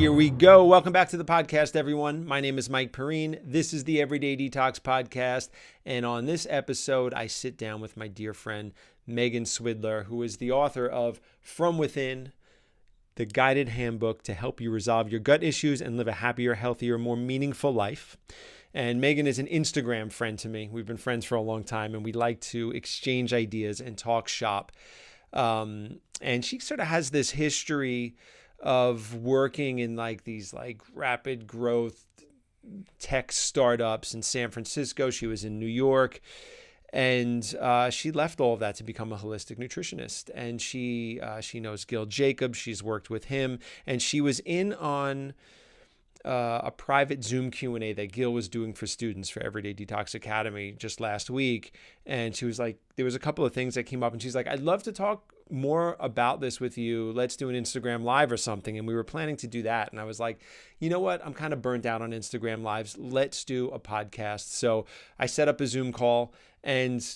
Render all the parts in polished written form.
Here we go. Welcome back to the podcast, everyone. My name is Mike Perrine. This is the Everyday Detox podcast. And on this episode, I sit down with my dear friend, Meghan Swidler, who is the author of From Within, the guided handbook to help you resolve your gut issues and live a happier, healthier, more meaningful life. And Meghan is an Instagram friend to me. We've been friends for a long time, and we like to exchange ideas and talk shop. And she sort of has this history of working in these rapid growth tech startups in San Francisco. She was in New York, and she left all of that to become a holistic nutritionist. And she knows Gil Jacobs. She's worked with him, and she was in on a private Zoom Q&A that Gil was doing for students for Everyday Detox Academy just last week. And she was like, there was a couple of things that came up, and she's like, I'd love to talk more about this with you. Let's do an Instagram live or something. And we were planning to do that. And I was like, you know what? I'm kind of burnt out on Instagram lives. Let's do a podcast. So I set up a Zoom call, and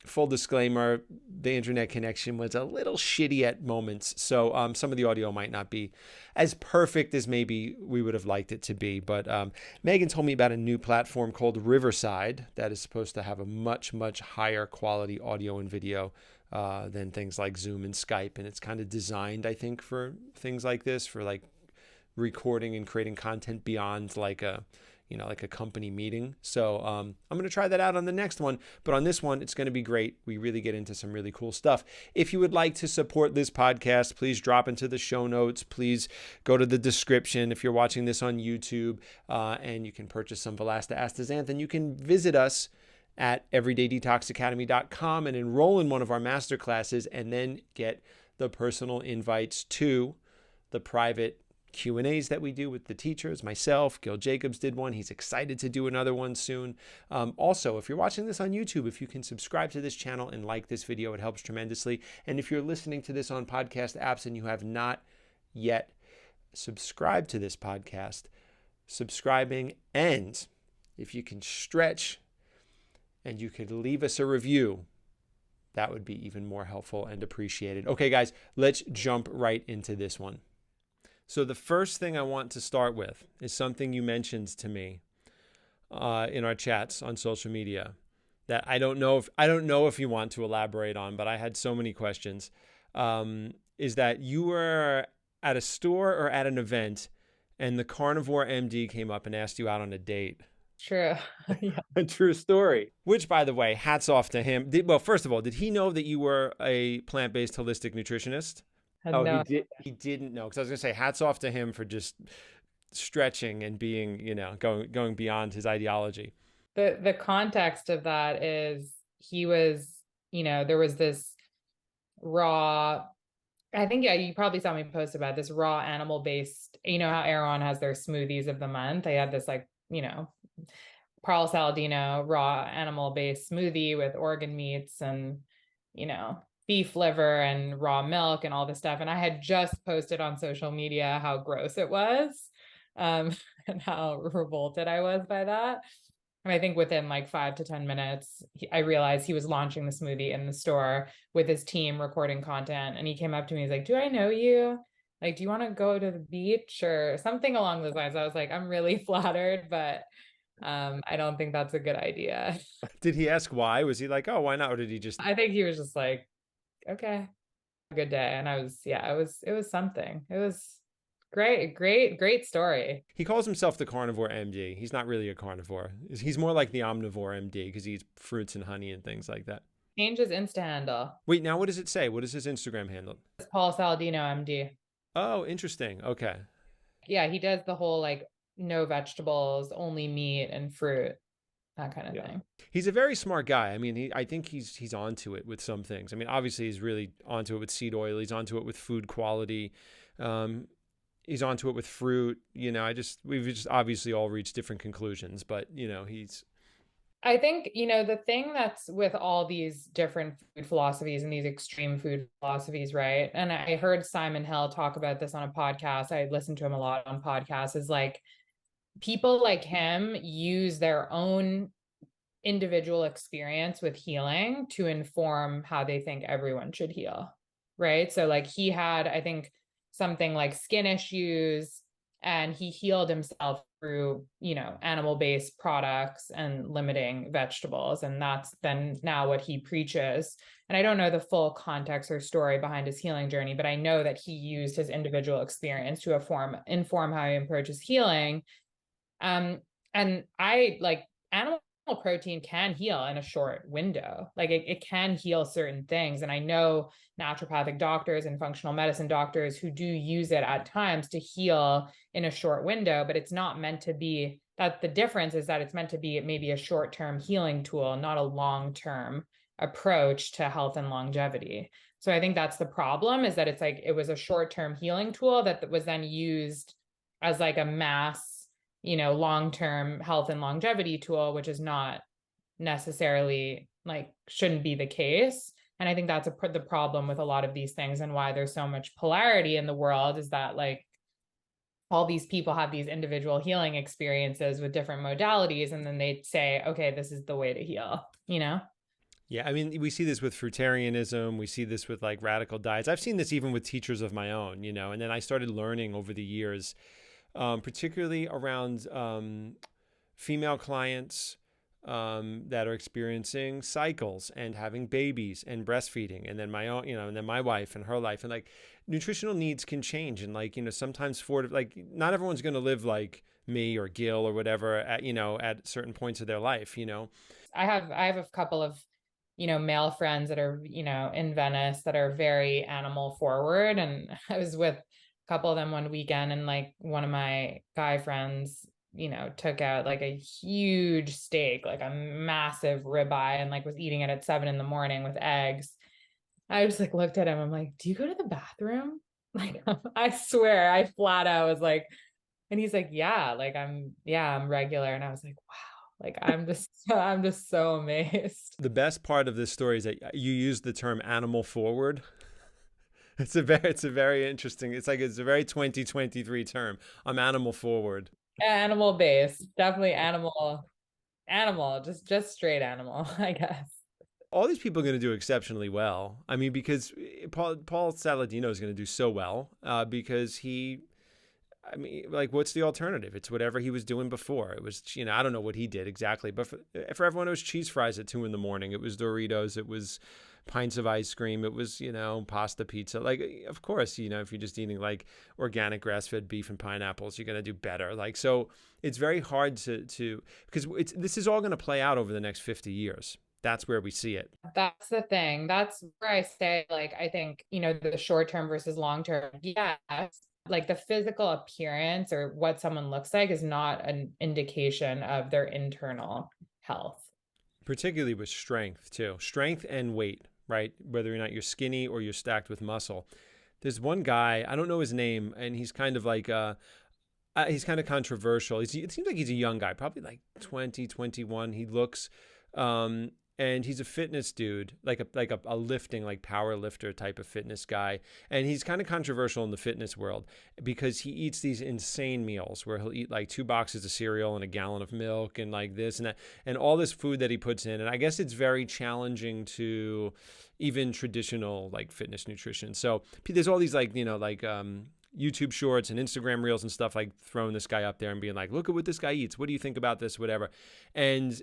full disclaimer, the internet connection was a little shitty at moments. So some of the audio might not be as perfect as maybe we would have liked it to be. But Meghan told me about a new platform called Riverside that is supposed to have a much, much higher quality audio and video than things like Zoom and Skype. And it's kind of designed, I think, for things like this, for like recording and creating content beyond like a company meeting. So I'm going to try that out on the next one. But on this one, it's going to be great. We really get into some really cool stuff. If you would like to support this podcast, please drop into the show notes. Please go to the description. If you're watching this on YouTube and you can purchase some Velasta astaxanthin, you can visit us at everydaydetoxacademy.com and enroll in one of our masterclasses, and then get the personal invites to the private Q&As that we do with the teachers. Myself, Gil Jacobs did one. He's excited to do another one soon. Also, if you're watching this on YouTube, if you can subscribe to this channel and like this video, it helps tremendously. And if you're listening to this on podcast apps and you have not yet subscribed to this podcast, subscribing, and if you can stretch and you could leave us a review, that would be even more helpful and appreciated. Okay, guys, let's jump right into this one. So the first thing I want to start with is something you mentioned to me in our chats on social media that I don't know if you want to elaborate on, but I had so many questions. Is that you were at a store or at an event, and the Carnivore MD came up and asked you out on a date? True. Yeah. A true story. Which, by the way, hats off to him. Well, first of all, did he know that you were a plant-based holistic nutritionist? Oh, No, he didn't know. Because I was going to say, hats off to him for just stretching and being, going beyond his ideology. the context of that is he was, there was this raw, I think, yeah, you probably saw me post about this raw animal based, how Erewhon has their smoothies of the month. They had this Pearl Saladino raw animal based smoothie with organ meats and, beef liver and raw milk and all this stuff. And I had just posted on social media how gross it was, and how revolted I was by that. And I think within like 5 to 10 minutes, I realized he was launching the smoothie in the store with his team recording content. And he came up to me, he's like, do I know you? Like, do you want to go to the beach or something along those lines? I was like, I'm really flattered, but I don't think that's a good idea. Did he ask why? Was he like, oh, why not? Or did he just... I think he was just like, okay, good day. And it was something. It was great story. He calls himself the Carnivore MD. He's not really a carnivore. He's more like the omnivore MD because he eats fruits and honey and things like that. Change his Insta handle. Wait, now what does it say? What is his Instagram handle? It's Paul Saladino MD. Oh, interesting. Okay. Yeah, he does the whole like no vegetables, only meat and fruit, that kind of thing. He's a very smart guy. I mean, I think he's onto it with some things. I mean, obviously he's really onto it with seed oil. He's onto it with food quality. He's onto it with fruit. We've just obviously all reached different conclusions, but I think, the thing that's with all these different food philosophies and these extreme food philosophies, right? And I heard Simon Hill talk about this on a podcast. I listened to him a lot on podcasts, is like people like him use their own individual experience with healing to inform how they think everyone should heal, right? So like he had, I think, something like skin issues. And he healed himself through, animal-based products and limiting vegetables. And that's then now what he preaches. And I don't know the full context or story behind his healing journey, but I know that he used his individual experience to inform how he approaches healing. And I like animal protein can heal in a short window. Like it can heal certain things. And I know naturopathic doctors and functional medicine doctors who do use it at times to heal in a short window, but it's not meant to be that. The difference is that it's meant to be maybe a short-term healing tool, not a long-term approach to health and longevity. So I think that's the problem, is that it's like it was a short-term healing tool that was then used as like a mass, long-term health and longevity tool, which is not necessarily like shouldn't be the case. And I think that's the problem with a lot of these things, and why there's so much polarity in the world, is that like all these people have these individual healing experiences with different modalities, and then they say, okay, this is the way to heal, Yeah, I mean, we see this with fruitarianism. We see this with like radical diets. I've seen this even with teachers of my own, and then I started learning over the years, particularly around female clients that are experiencing cycles and having babies and breastfeeding, and then my own, and then my wife and her life, and like nutritional needs can change, and like sometimes like not everyone's going to live like me or Gil or whatever at at certain points of their life. I have a couple of male friends that are in Venice that are very animal forward, and I was with a couple of them one weekend, and like one of my guy friends took out like a huge steak, like a massive ribeye, and like was eating it at 7 a.m. with eggs. I just like looked at him. I'm like, do you go to the bathroom? Like, I swear, I flat out was like, and he's like, yeah, like I'm regular. And I was like, wow, like I'm just so amazed. The best part of this story is that you use the term animal forward. It's a very interesting. It's a very 2023 term. I'm animal forward. Animal based, definitely animal, just straight animal, I guess. All these people are going to do exceptionally well. I mean, because Paul Saladino is going to do so well because I mean, like, what's the alternative? It's whatever he was doing before. It was, I don't know what he did exactly, but for everyone, it was cheese fries at 2 a.m. It was Doritos. It was pints of ice cream. It was, pasta, pizza. Like, of course, if you're just eating like organic grass-fed beef and pineapples, you're going to do better. Like, so it's very hard to because this is all going to play out over the next 50 years. That's where we see it. That's the thing. That's where I say, like, I think, the short term versus long term. Yes. Like the physical appearance or what someone looks like is not an indication of their internal health. Particularly with strength too. Strength and weight, right? Whether or not you're skinny or you're stacked with muscle. There's one guy, I don't know his name, and he's kind of like he's kind of controversial. It seems like he's a young guy, probably like 20, 21. He looks and he's a fitness dude, like a lifting, like power lifter type of fitness guy. And he's kind of controversial in the fitness world because he eats these insane meals where he'll eat like 2 boxes of cereal and a gallon of milk and like this and that and all this food that he puts in. And I guess it's very challenging to even traditional like fitness nutrition. So there's all these like, YouTube shorts and Instagram reels and stuff, like throwing this guy up there and being like, look at what this guy eats. What do you think about this? Whatever. And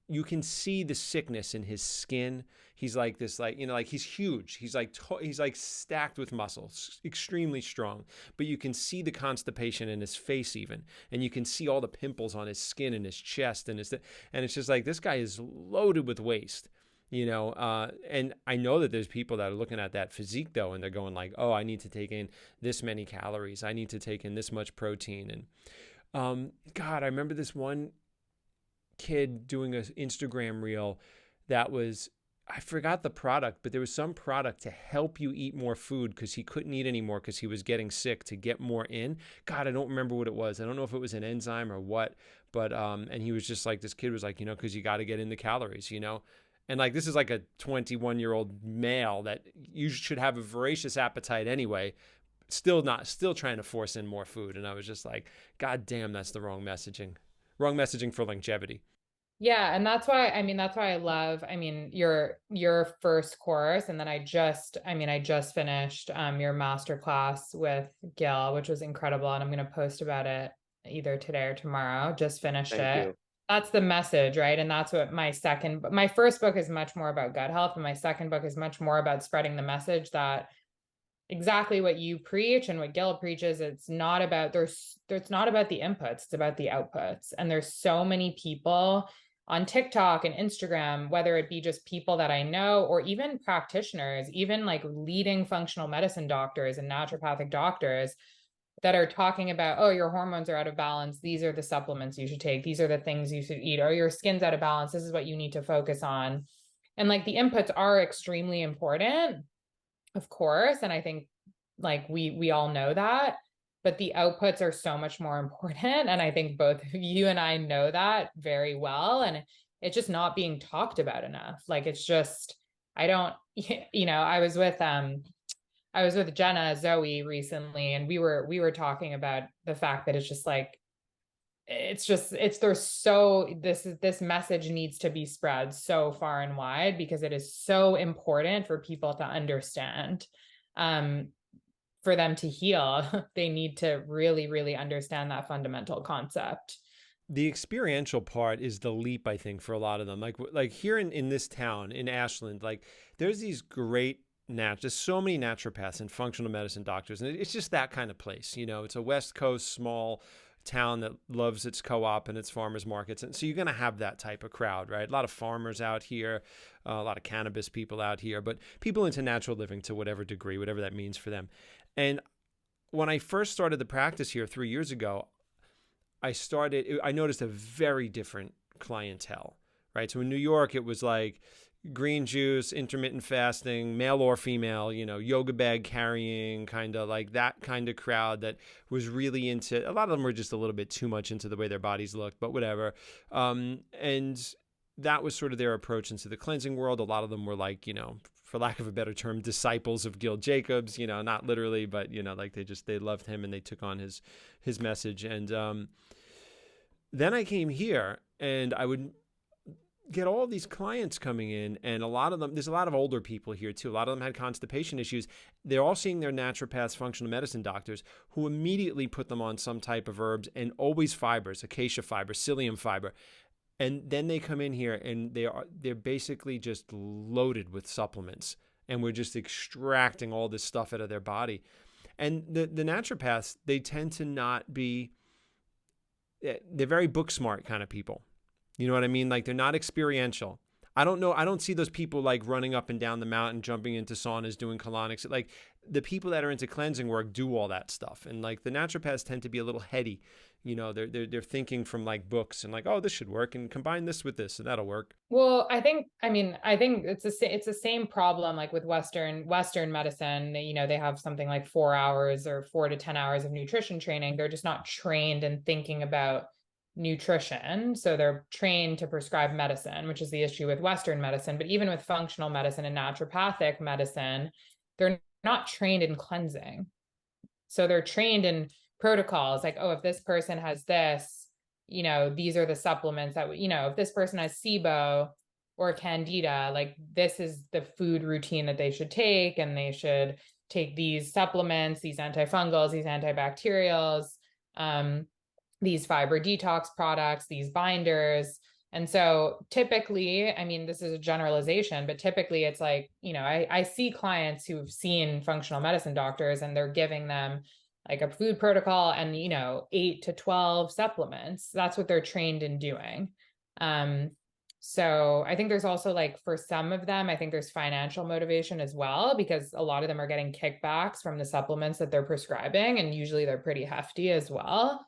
you can see the sickness in his skin. He's like this, like, like he's huge. He's like stacked with muscles, extremely strong, but you can see the constipation in his face even. And you can see all the pimples on his skin and his chest and it's just like, this guy is loaded with waste, and I know that there's people that are looking at that physique though, and they're going like, oh, I need to take in this many calories. I need to take in this much protein. And God, I remember this one kid doing an Instagram reel that was, I forgot the product, but there was some product to help you eat more food because he couldn't eat anymore because he was getting sick, to get more in. God, I don't remember what it was. I don't know if it was an enzyme or what, but and he was just like, this kid was like, because you got to get in the calories, and like, this is like a 21-year-old male that you should have a voracious appetite anyway, still trying to force in more food. And I was just like, God damn, that's the wrong messaging for longevity. Yeah, and that's why I love, your first course. And then I just finished your master class with Gil, which was incredible. And I'm gonna post about it either today or tomorrow. Just finished Thank it. you. That's the message, right? And that's what my first book is much more about gut health, and my second book is much more about spreading the message that exactly what you preach and what Gil preaches. It's not about it's not about the inputs, it's about the outputs. And there's so many people on TikTok and Instagram, whether it be just people that I know or even practitioners, even like leading functional medicine doctors and naturopathic doctors that are talking about, oh, your hormones are out of balance. These are the supplements you should take. These are the things you should eat. Or your skin's out of balance. This is what you need to focus on. And like the inputs are extremely important, of course. And I think like we all know that, but the outputs are so much more important. And I think both you and I know that very well. And it's just not being talked about enough. Like it's just, I don't, I was with Jenna Zoe recently, and we were talking about the fact that it's just like it's there's so this message needs to be spread so far and wide because it is so important for people to understand. um for them to heal, they need to really, really understand that fundamental concept. The experiential part is the leap, I think, for a lot of them. Like here in this town in Ashland, like there's these great there's so many naturopaths and functional medicine doctors, and it's just that kind of place. It's a West Coast small town that loves its co-op and its farmers markets, and so you're going to have that type of crowd, right? A lot of farmers out here, a lot of cannabis people out here, but people into natural living to whatever degree, whatever that means for them. And when I first started the practice here 3 years ago, I noticed a very different clientele, right? So in New York, it was like green juice, intermittent fasting, male or female, yoga bag carrying, kind of like that kind of crowd that was really into, a lot of them were just a little bit too much into the way their bodies looked, but whatever. And that was sort of their approach into the cleansing world. A lot of them were like, for lack of a better term, disciples of Gil Jacobs, not literally, but, like they loved him and they took on his message. And, then I came here and I would get all these clients coming in, and a lot of them, there's a lot of older people here too. A lot of them had constipation issues. They're all seeing their naturopaths, functional medicine doctors, who immediately put them on some type of herbs, and always fibers, acacia fiber, psyllium fiber. And then they come in here and they're basically just loaded with supplements, and we're just extracting all this stuff out of their body. And the naturopaths, they tend to not be, they're very book smart kind of people. You know what I mean? Like they're not experiential. I don't know. I don't see those people like running up and down the mountain, jumping into saunas, doing colonics. Like the people that are into cleansing work do all that stuff. And like the naturopaths tend to be a little heady. They're thinking from like books and like, oh, this should work, and combine this with this and that'll work. Well, I think it's the same problem like with Western medicine. They have something like 4 hours or 4 to 10 hours of nutrition training. They're just not trained in thinking about nutrition. So they're trained to prescribe medicine, which is the issue with Western medicine. But even with functional medicine and naturopathic medicine, they're not trained in cleansing. So they're trained in protocols like, oh, if this person has this, these are the supplements that, if this person has SIBO or candida, like this is the food routine that they should take. And they should take these supplements, these antifungals, these antibacterials, these fiber detox products, these binders. And so typically, this is a generalization, but typically it's like, I see clients who've seen functional medicine doctors and they're giving them like a food protocol and, 8 to 12 supplements. That's what they're trained in doing. So I think there's also like for some of them, I think there's financial motivation as well, because a lot of them are getting kickbacks from the supplements that they're prescribing. And usually they're pretty hefty as well.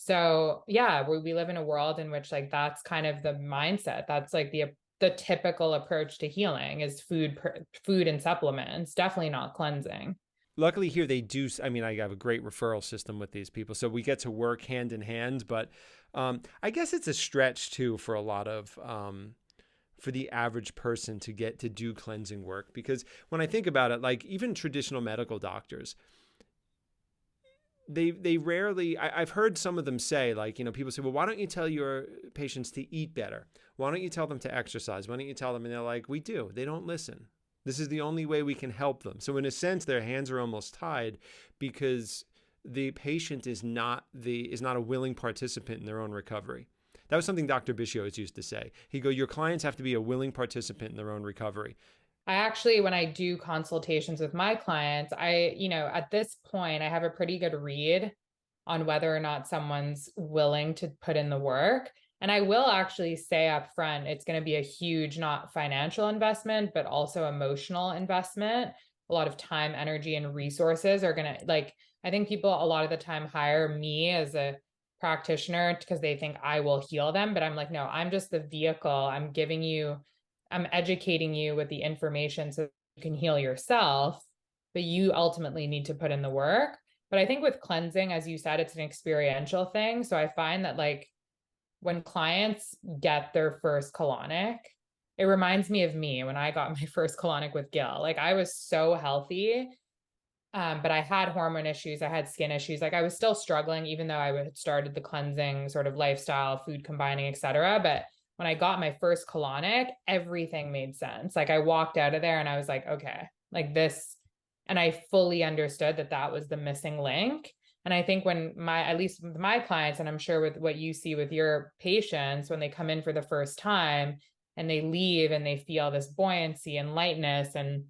So yeah, we live in a world in which like that's kind of the mindset. That's like the typical approach to healing is food and supplements, definitely not cleansing. Luckily here they do. I mean, I have a great referral system with these people, so we get to work hand in hand. But I guess it's a stretch too for a lot of for the average person to get to do cleansing work, because when I think about it, like even traditional medical doctors, they rarely, I've heard some of them say, like, people say, well, why don't you tell your patients to eat better? Why don't you tell them to exercise? Why don't you tell them? And they're like, we do. They don't listen. This is the only way we can help them. So in a sense, their hands are almost tied because the patient is not a willing participant in their own recovery. That was something Dr. Biscios used to say. He'd go, your clients have to be a willing participant in their own recovery. I actually, when I do consultations with my clients, at this point, I have a pretty good read on whether or not someone's willing to put in the work. And I will actually say up front, it's going to be a huge, not financial investment, but also emotional investment. A lot of time, energy, and resources are going to, I think people a lot of the time hire me as a practitioner because they think I will heal them. But I'm like, no, I'm just the vehicle. I'm educating you with the information so you can heal yourself, but you ultimately need to put in the work. But I think with cleansing, as you said, it's an experiential thing. So I find that when clients get their first colonic, it reminds me of me when I got my first colonic with Gil. I was so healthy, but I had hormone issues. I had skin issues. I was still struggling, even though I had started the cleansing sort of lifestyle, food combining, etc. But when I got my first colonic, everything made sense. I walked out of there and I was like, okay, this, and I fully understood that was the missing link. And I think at least with my clients, and I'm sure with what you see with your patients, when they come in for the first time and they leave and they feel this buoyancy and lightness and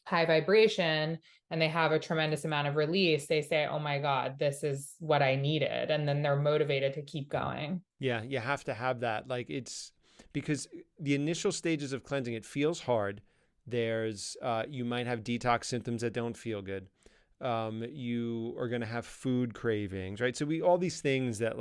high vibration, and they have a tremendous amount of release, they say, oh my God, this is what I needed. And then they're motivated to keep going. Yeah, you have to have that. It's because the initial stages of cleansing, it feels hard. You might have detox symptoms that don't feel good. You are going to have food cravings, right? So all these things that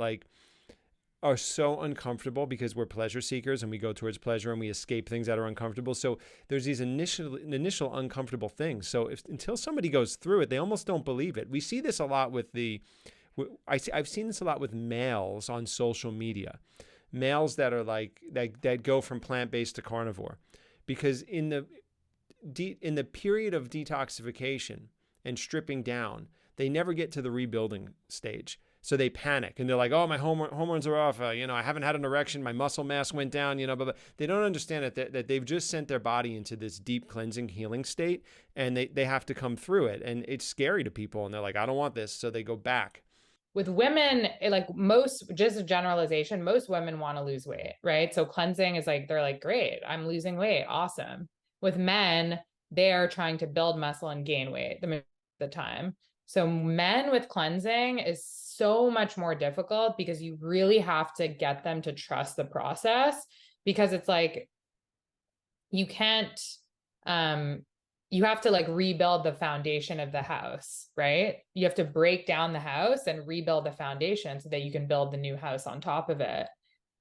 are so uncomfortable because we're pleasure seekers and we go towards pleasure and we escape things that are uncomfortable. So there's these initial uncomfortable things. So until somebody goes through it, they almost don't believe it. We see this a lot with I've seen this a lot with males on social media, males that are that go from plant-based to carnivore, because in the period of detoxification and stripping down, they never get to the rebuilding stage. So they panic and they're like, oh, my hormones are off. I haven't had an erection. My muscle mass went down, but they don't understand that they've just sent their body into this deep cleansing, healing state, and they have to come through it. And it's scary to people. And they're like, I don't want this. So they go back. With women, just a generalization, most women want to lose weight, right? So cleansing is they're like, great, I'm losing weight. Awesome. With men, they are trying to build muscle and gain weight the time. So men with cleansing is so much more difficult because you really have to get them to trust the process, because it's you can't, you have to rebuild the foundation of the house, right? You have to break down the house and rebuild the foundation so that you can build the new house on top of it.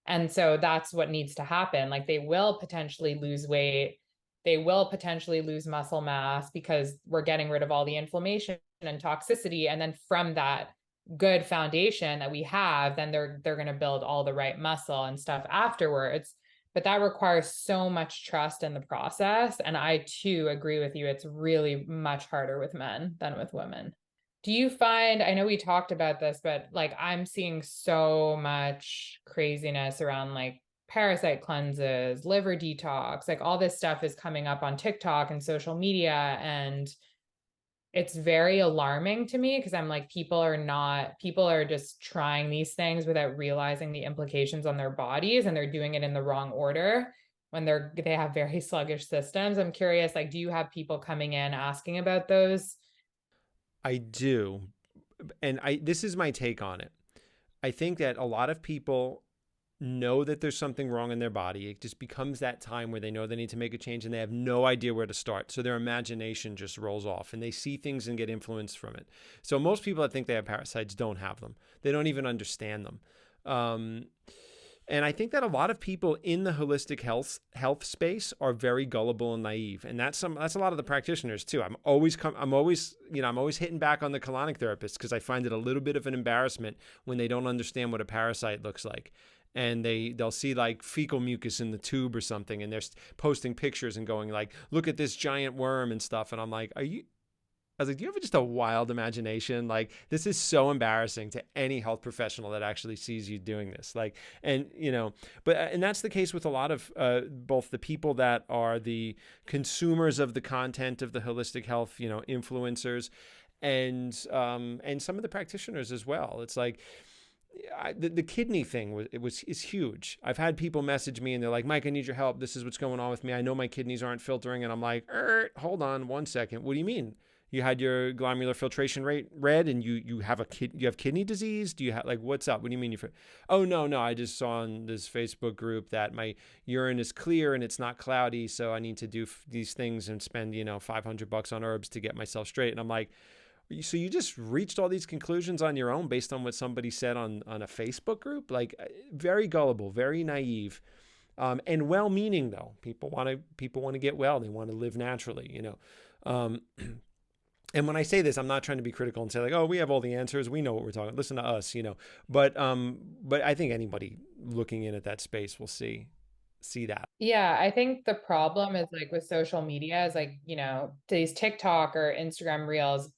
And so that's what needs to happen. They will potentially lose weight. They will potentially lose muscle mass because we're getting rid of all the inflammation and toxicity. And then from that good foundation that we have, then they're going to build all the right muscle and stuff afterwards. But that requires so much trust in the process. And I too agree with you. It's really much harder with men than with women. Do you find, I know we talked about this, but I'm seeing so much craziness around parasite cleanses, liver detox, all this stuff is coming up on TikTok and social media. And it's very alarming to me because I'm people are just trying these things without realizing the implications on their bodies, and they're doing it in the wrong order when they have very sluggish systems. I'm curious, do you have people coming in asking about those? I do. And this is my take on it. I think that a lot of people know that there's something wrong in their body. It just becomes that time where they know they need to make a change and they have no idea where to start. So their imagination just rolls off and they see things and get influenced from it. So most people that think they have parasites don't have them. They don't even understand them. And I think that a lot of people in the holistic health space are very gullible and naive, and that's a lot of the practitioners too. I'm always hitting back on the colonic therapists because I find it a little bit of an embarrassment when they don't understand what a parasite looks like, and they'll see fecal mucus in the tube or something, and they're posting pictures and going look at this giant worm and stuff, and I'm like, are you? I was like, do you have just a wild imagination? Like, this is so embarrassing to any health professional that actually sees you doing this. Like, and, and that's the case with a lot of both the people that are the consumers of the content of the holistic health, influencers, and some of the practitioners as well. It's like, the kidney thing is huge. I've had people message me and they're like, Mike, I need your help. This is what's going on with me. I know my kidneys aren't filtering. And I'm like, hold on 1 second. What do you mean? You had your glomerular filtration rate read and you have you have kidney disease? Do you have, like, what's up? What do you mean oh, no, I just saw on this Facebook group that my urine is clear and it's not cloudy. So I need to do these things and spend, $500 on herbs to get myself straight. And I'm like, so you just reached all these conclusions on your own based on what somebody said on a Facebook group? Like, very gullible, very naive, and well-meaning though. People want to get well. They want to live naturally, and when I say this, I'm not trying to be critical and say like, oh, we have all the answers. We know what we're talking. Listen to us, But I think anybody looking in at that space will see that. Yeah, I think the problem is like with social media is like, these TikTok or Instagram reels,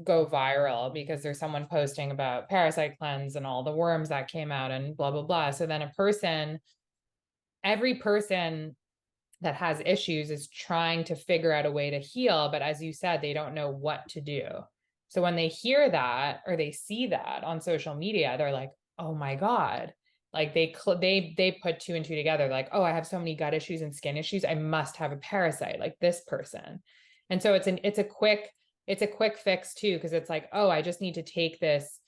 go viral because there's someone posting about parasite cleanse and all the worms that came out and blah, blah, blah. So then every person that has issues is trying to figure out a way to heal. But as you said, they don't know what to do. So when they hear that or they see that on social media, they're like, oh my God. Like they put two and two together. Like, oh, I have so many gut issues and skin issues. I must have a parasite like this person. And so it's a quick fix too. Cause it's like, oh, I just need to take this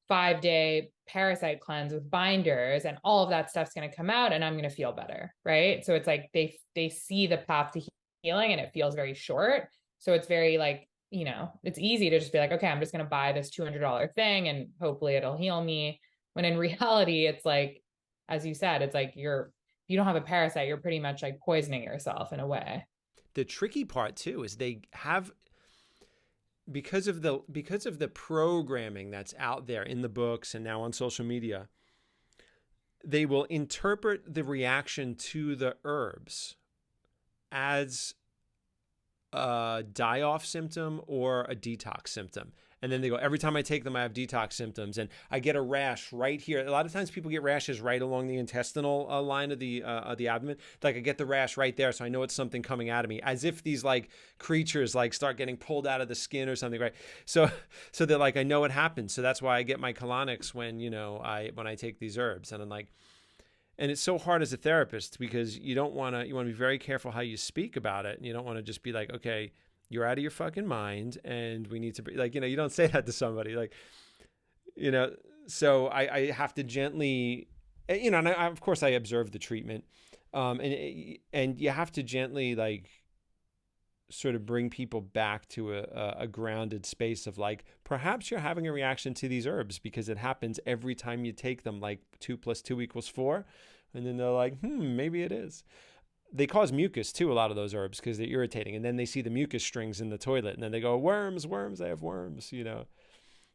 5-day parasite cleanse with binders and all of that stuff's going to come out and I'm going to feel better. Right. So it's like, they see the path to healing and it feels very short. So it's very like, it's easy to just be like, okay, I'm just going to buy this $200 thing and hopefully it'll heal me. When in reality, it's like, as you said, it's like you don't have a parasite, you're pretty much like poisoning yourself in a way. The tricky part too is they have, because of the programming that's out there in the books and now on social media, they will interpret the reaction to the herbs as a die-off symptom or a detox symptom. And then they go, every time I take them, I have detox symptoms. And I get a rash right here. A lot of times people get rashes right along the intestinal line of the abdomen. Like I get the rash right there. So I know it's something coming out of me, as if these like creatures like start getting pulled out of the skin or something, right? So they're like, I know it happens. So that's why I get my colonics when I take these herbs. And I'm like, and it's so hard as a therapist because you want to be very careful how you speak about it. And you don't want to just be like, okay, you're out of your fucking mind and we need to be like, you don't say that to somebody like, so I have to gently, and of course I observe the treatment. And you have to gently like sort of bring people back to a grounded space of like, perhaps you're having a reaction to these herbs because it happens every time you take them, like 2 + 2 = 4. And then they're like, maybe it is. They cause mucus too, a lot of those herbs, because they're irritating. And then they see the mucus strings in the toilet and then they go, worms, I have worms,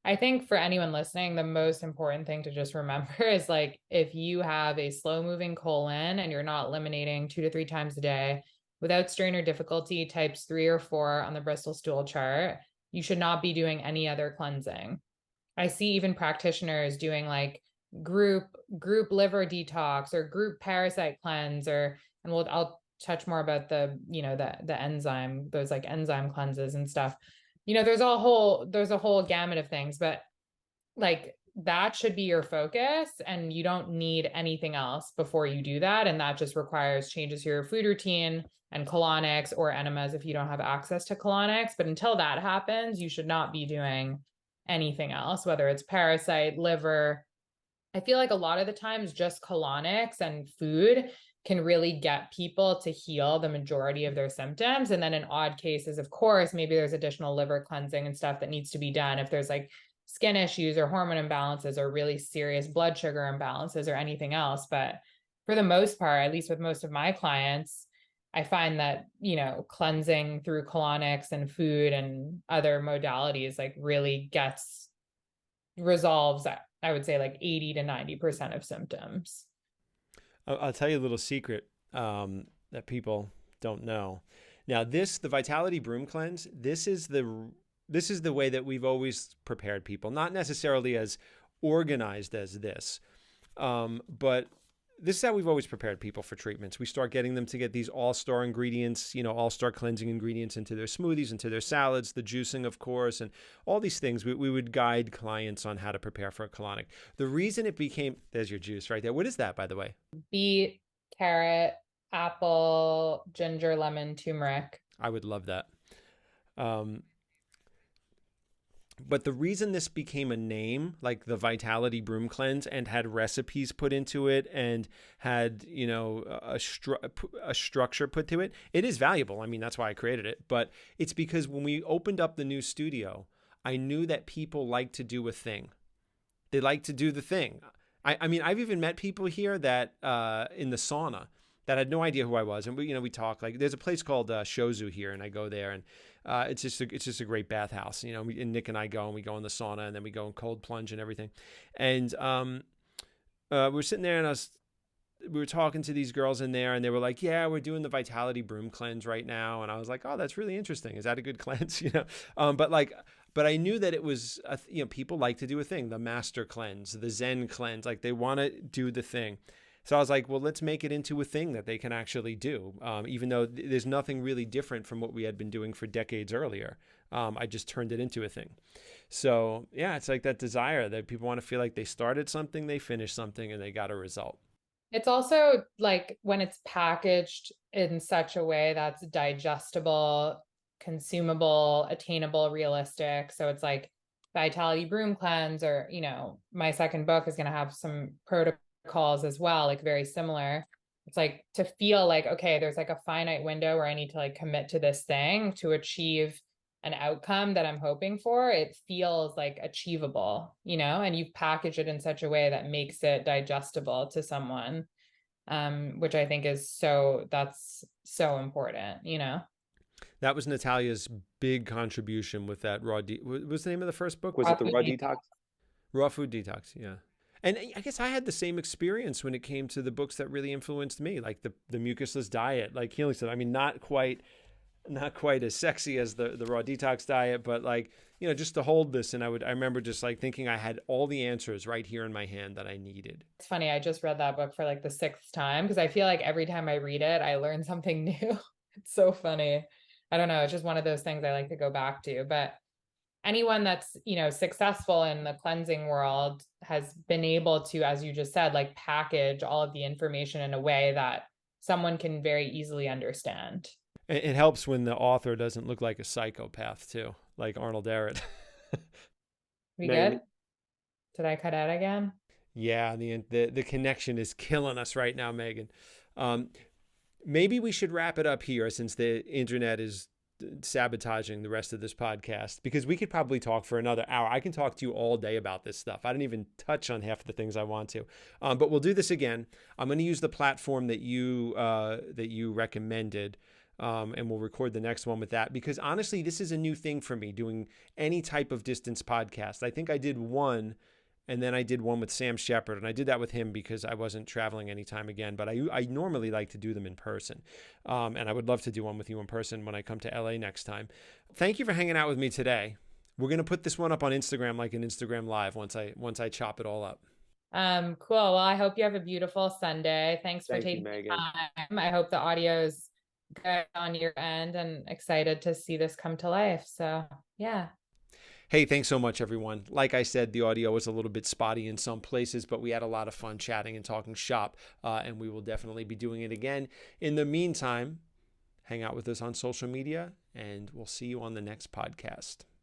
I think for anyone listening, the most important thing to just remember is like, if you have a slow moving colon and you're not eliminating 2 to 3 times a day without strain or difficulty types 3 or 4 on the Bristol stool chart, you should not be doing any other cleansing. I see even practitioners doing like group liver detox or group parasite cleanse, and I'll touch more about the enzyme, those like enzyme cleanses and stuff. There's a whole gamut of things, but like that should be your focus and you don't need anything else before you do that. And that just requires changes to your food routine and colonics or enemas if you don't have access to colonics. But until that happens, you should not be doing anything else, whether it's parasite, liver. I feel like a lot of the times just colonics and food can really get people to heal the majority of their symptoms. And then in odd cases, of course, maybe there's additional liver cleansing and stuff that needs to be done if there's like skin issues or hormone imbalances or really serious blood sugar imbalances or anything else. But for the most part, at least with most of my clients, I find that, cleansing through colonics and food and other modalities like really resolves, I would say, like 80 to 90% of symptoms. I'll tell you a little secret that people don't know. Now, the Vitality Broom Cleanse, this is the this is the way that we've always prepared people, not necessarily as organized as this, but this is how we've always prepared people for treatments. We start getting them to get these all-star ingredients, all-star cleansing ingredients into their smoothies, into their salads, the juicing, of course, and all these things. We would guide clients on how to prepare for a colonic. The reason it became, there's your juice right there. What is that, by the way? Beet, carrot, apple, ginger, lemon, turmeric. I would love that. But the reason this became a name, like the Vitality Broom Cleanse, and had recipes put into it and had, a structure put to it, it is valuable. I mean, that's why I created it. But it's because when we opened up the new studio, I knew that people like to do a thing. They like to do the thing. I mean, I've even met people here that in the sauna that had no idea who I was. And we talk, like, there's a place called Shozu here, and I go there, and it's just a great bathhouse. And Nick and I go, and we go in the sauna, and then we go in cold plunge and everything. And we were sitting there, and we were talking to these girls in there, and they were like, yeah, we're doing the Vitality Broom Cleanse right now. And I was like, oh, that's really interesting. Is that a good cleanse? But I knew that it was, people like to do a thing, the master cleanse, the Zen cleanse, like they want to do the thing. So I was like, well, let's make it into a thing that they can actually do, even though there's nothing really different from what we had been doing for decades earlier. I just turned it into a thing. So yeah, it's like that desire that people want to feel like they started something, they finished something, and they got a result. It's also like when it's packaged in such a way that's digestible, consumable, attainable, realistic. So it's like Vitality Broom Cleanse, or, my second book is going to have some protocols as well, like very similar. It's like to feel like, okay, there's like a finite window where I need to like commit to this thing to achieve an outcome that I'm hoping for. It feels like achievable, and you package it in such a way that makes it digestible to someone, which I think that's so important, That was Natalia's big contribution with that what was the name of the first book? Was it the Raw Detox? Raw Food Detox, yeah. And I guess I had the same experience when it came to the books that really influenced me, like the mucusless diet, like healing stuff. I mean, not quite as sexy as the Raw Detox diet, but like, just to hold this. And I remember just like thinking I had all the answers right here in my hand that I needed. It's funny. I just read that book for like the 6th time, because I feel like every time I read it, I learn something new. It's so funny. I don't know. It's just one of those things I like to go back to. But anyone that's, successful in the cleansing world has been able to, as you just said, like package all of the information in a way that someone can very easily understand. It helps when the author doesn't look like a psychopath too, like Arnold Ehret. We good? Did I cut out again? Yeah, the connection is killing us right now, Megan. Maybe we should wrap it up here, since the internet is sabotaging the rest of this podcast, because we could probably talk for another hour. I can talk to you all day about this stuff. I don't even touch on half of the things I want to, but we'll do this again. I'm going to use the platform that you recommended, and we'll record the next one with that, because honestly, this is a new thing for me, doing any type of distance podcast. I think I did one, and then I did one with Sam Shepard, and I did that with him because I wasn't traveling anytime again. But I normally like to do them in person, and I would love to do one with you in person when I come to LA next time. Thank you for hanging out with me today. We're gonna put this one up on Instagram, like an Instagram Live, once I chop it all up. Cool. Well, I hope you have a beautiful Sunday. Thanks for taking the time. I hope the audio's good on your end, and excited to see this come to life. So yeah. Hey, thanks so much, everyone. Like I said, the audio was a little bit spotty in some places, but we had a lot of fun chatting and talking shop, and we will definitely be doing it again. In the meantime, hang out with us on social media, and we'll see you on the next podcast.